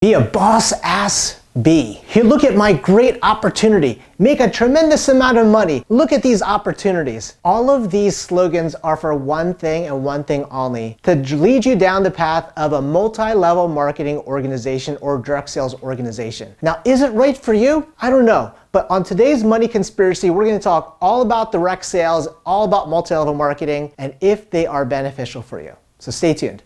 Be a boss ass bee. Here, look at my great opportunity. Make a tremendous amount of money. Look at these opportunities. All of these slogans are for one thing and one thing only: to lead you down the path of a multi-level marketing organization or direct sales organization. Now, is it right for you? I don't know. But on today's Money Conspiracy, we're going to talk all about direct sales, all about multi-level marketing, and if they are beneficial for you. So stay tuned.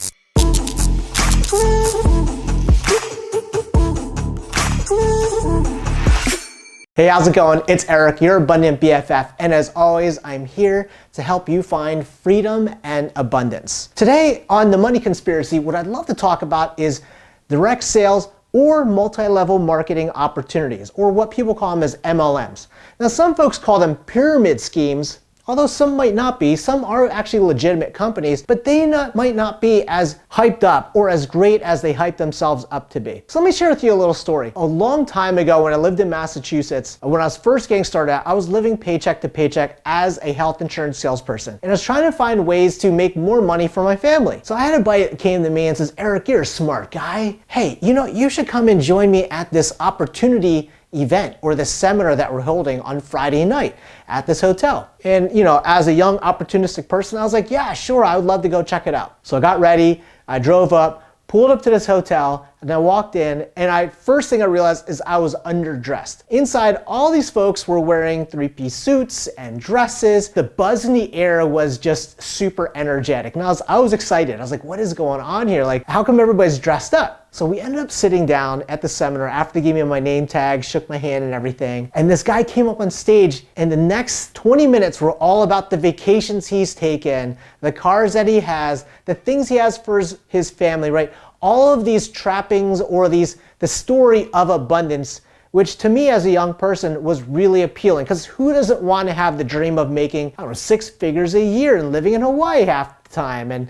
Hey, how's it going? It's Eric, your abundant BFF, and as always, I'm here to help you find freedom and abundance. Today on the Money Conspiracy, what I'd love to talk about is direct sales or multi-level marketing opportunities, or what people call them as MLMs. Now, some folks call them pyramid schemes, although some might not be. Some are actually legitimate companies, but they might not be as hyped up or as great as they hype themselves up to be. So let me share with you a little story. A long time ago when I lived in Massachusetts, when I was first getting started out, I was living paycheck to paycheck as a health insurance salesperson. And I was trying to find ways to make more money for my family. So I had a buddy that came to me and says, "Eric, you're a smart guy. Hey, you should come and join me at this opportunity event or the seminar that we're holding on Friday night at this hotel." And as a young opportunistic person, I was like, yeah, sure, I would love to go check it out. So I got ready, I drove up, pulled up to this hotel, and I walked in, and first thing I realized is I was underdressed. Inside, all these folks were wearing three-piece suits and dresses. The buzz in the air was just super energetic. And I was excited. I was like, what is going on here? Like, how come everybody's dressed up? So we ended up sitting down at the seminar after they gave me my name tag, shook my hand and everything. And this guy came up on stage, and the next 20 minutes were all about the vacations he's taken, the cars that he has, the things he has for his family, right? All of these trappings or the story of abundance, which to me as a young person was really appealing, because who doesn't want to have the dream of making, 6 figures a year and living in Hawaii half the time and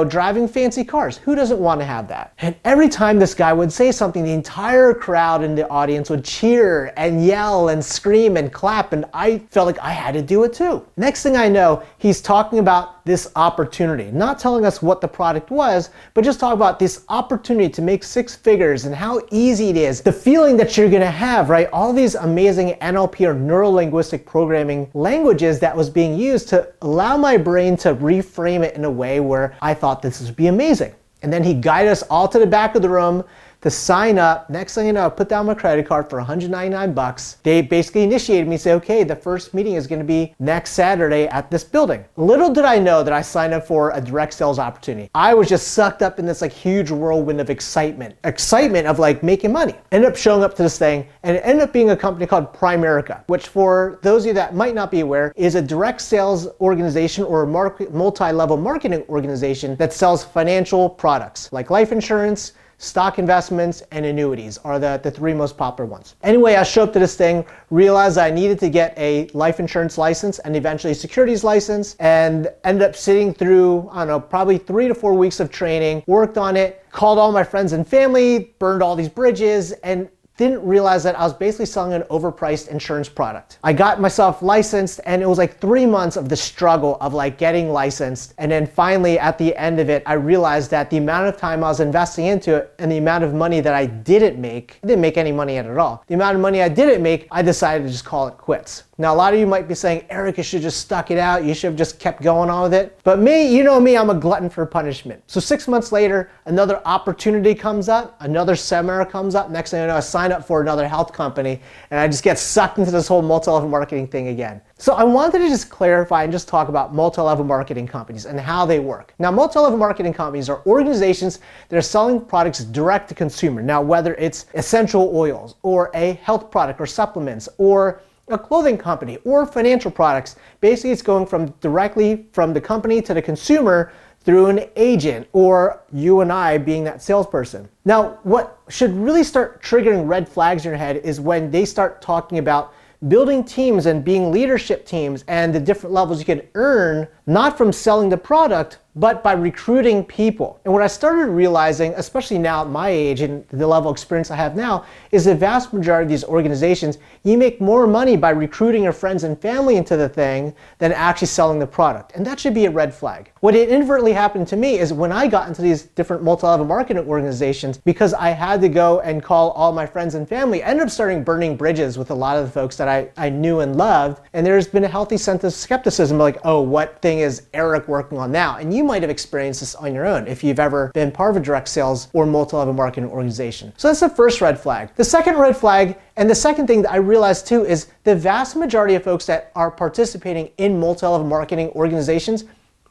driving fancy cars? Who doesn't want to have that? And every time this guy would say something, the entire crowd in the audience would cheer and yell and scream and clap, and I felt like I had to do it too. Next thing I know, he's talking about this opportunity, not telling us what the product was, but just talking about this opportunity to make 6 figures and how easy it is, the feeling that you're gonna have, right? All these amazing NLP or neuro-linguistic programming languages that was being used to allow my brain to reframe it in a way where I thought this would be amazing. And then he guided us all to the back of the room to sign up. Next thing you know, I put down my credit card for $199. They basically initiated me, say, okay, the first meeting is going to be next Saturday at this building. Little did I know that I signed up for a direct sales opportunity. I was just sucked up in this huge whirlwind of excitement of making money. Ended up showing up to this thing, and it ended up being a company called Primerica, which for those of you that might not be aware is a direct sales organization or a multi-level marketing organization that sells financial products like life insurance, stock investments, and annuities are the 3 most popular ones. Anyway, I showed up to this thing, realized I needed to get a life insurance license and eventually a securities license, and ended up sitting through, probably 3 to 4 weeks of training, worked on it, called all my friends and family, burned all these bridges, and didn't realize that I was basically selling an overpriced insurance product. I got myself licensed, and it was 3 months of the struggle of getting licensed. And then finally at the end of it, I realized that the amount of time I was investing into it and the amount of money that I didn't make any money at all. The amount of money I didn't make, I decided to just call it quits. Now, a lot of you might be saying, Eric, you should just stuck it out. You should have just kept going on with it. But me, you know me, I'm a glutton for punishment. So 6 months later, another opportunity comes up, another seminar comes up. Next thing I know, I sign up for another health company, and I just get sucked into this whole multi-level marketing thing again. So I wanted to just clarify and just talk about multi-level marketing companies and how they work. Now, multi-level marketing companies are organizations that are selling products direct to consumer. Now, whether it's essential oils or a health product or supplements or a clothing company or financial products, basically it's going directly from the company to the consumer through an agent or you and I being that salesperson. Now, what should really start triggering red flags in your head is when they start talking about building teams and being leadership teams and the different levels you can earn, not from selling the product, but by recruiting people. And what I started realizing, especially now at my age and the level of experience I have now, is the vast majority of these organizations, you make more money by recruiting your friends and family into the thing than actually selling the product. And that should be a red flag. What inadvertently happened to me is when I got into these different multi-level marketing organizations, because I had to go and call all my friends and family, I ended up starting burning bridges with a lot of the folks that I knew and loved. And there's been a healthy sense of skepticism, like, oh, what thing is Eric working on now? And you might have experienced this on your own if you've ever been part of a direct sales or multi-level marketing organization. So that's the first red flag. The second red flag, and the second thing that I realized too, is the vast majority of folks that are participating in multi-level marketing organizations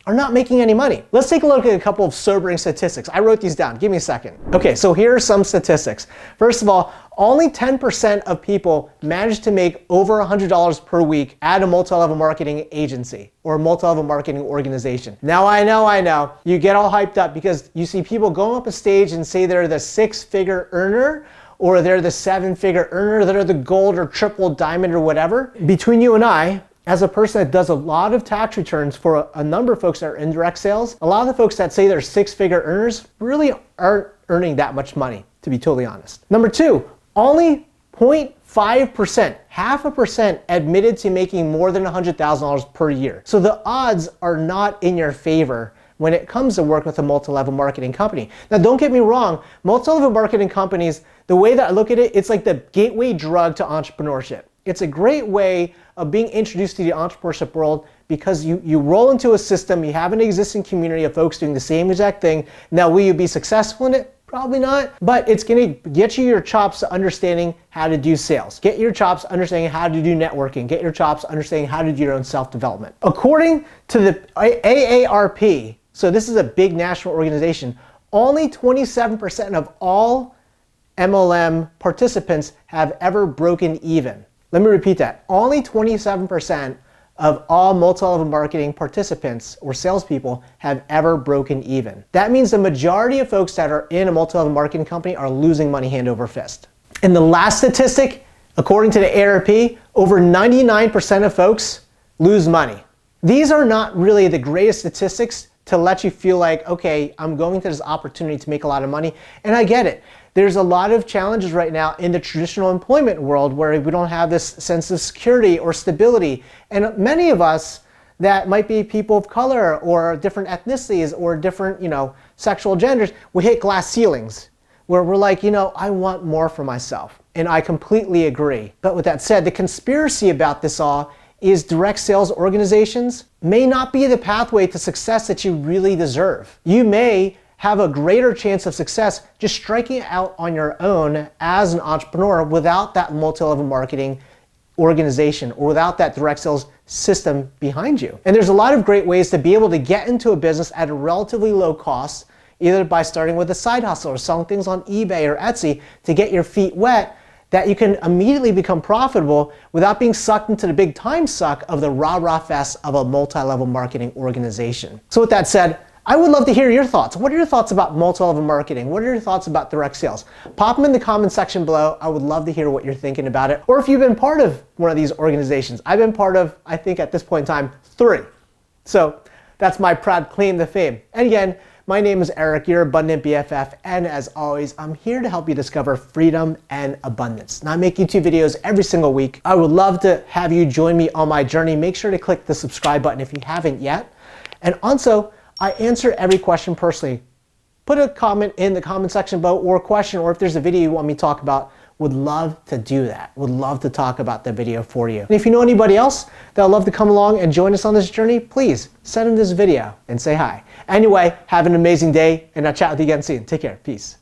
are not making any money. Let's take a look at a couple of sobering statistics. I wrote these down. Give me a second. Okay, so here are some statistics. First of all, only 10% of people manage to make over $100 per week at a multi-level marketing agency or a multi-level marketing organization. Now I know, you get all hyped up because you see people go up a stage and say they're the six-figure earner, or they're the seven-figure earner, they're the gold or triple diamond or whatever. Between you and I, as a person that does a lot of tax returns for a number of folks that are in direct sales, a lot of the folks that say they're six-figure earners really aren't earning that much money, to be totally honest. Number two, only 0.5%, 0.5% admitted to making more than $100,000 per year. So the odds are not in your favor when it comes to work with a multi-level marketing company. Now, don't get me wrong, multi-level marketing companies, the way that I look at it, it's like the gateway drug to entrepreneurship. It's a great way of being introduced to the entrepreneurship world because you roll into a system, you have an existing community of folks doing the same exact thing. Now, will you be successful in it? Probably not, but it's gonna get you your chops to understanding how to do sales. Get your chops understanding how to do networking. Get your chops understanding how to do your own self-development. According to the AARP, so this is a big national organization, only 27% of all MLM participants have ever broken even. Let me repeat that. Only 27% of all multi-level marketing participants or salespeople have ever broken even. That means the majority of folks that are in a multi-level marketing company are losing money hand over fist. And the last statistic, according to the AARP, over 99% of folks lose money. These are not really the greatest statistics to let you feel like, okay, I'm going to this opportunity to make a lot of money. And I get it. There's a lot of challenges right now in the traditional employment world where we don't have this sense of security or stability. And many of us that might be people of color or different ethnicities or different, sexual genders, we hit glass ceilings where we're like, I want more for myself. And I completely agree. But with that said, the conspiracy about this all is direct sales organizations may not be the pathway to success that you really deserve. You may have a greater chance of success just striking out on your own as an entrepreneur without that multi-level marketing organization or without that direct sales system behind you. And there's a lot of great ways to be able to get into a business at a relatively low cost, either by starting with a side hustle or selling things on eBay or Etsy to get your feet wet, that you can immediately become profitable without being sucked into the big time suck of the rah-rah fest of a multi-level marketing organization. So with that said, I would love to hear your thoughts. What are your thoughts about multi-level marketing? What are your thoughts about direct sales? Pop them in the comment section below. I would love to hear what you're thinking about it. Or if you've been part of one of these organizations. I've been part of, I think at this point in time, 3. So that's my proud claim to fame. And again, my name is Eric, your abundant BFF. And as always, I'm here to help you discover freedom and abundance. Now I make YouTube videos every single week. I would love to have you join me on my journey. Make sure to click the subscribe button if you haven't yet. And also, I answer every question personally. Put a comment in the comment section below or a question, or if there's a video you want me to talk about, would love to do that. Would love to talk about the video for you. And if you know anybody else that would love to come along and join us on this journey, please send them this video and say hi. Anyway, have an amazing day and I'll chat with you again soon. Take care. Peace.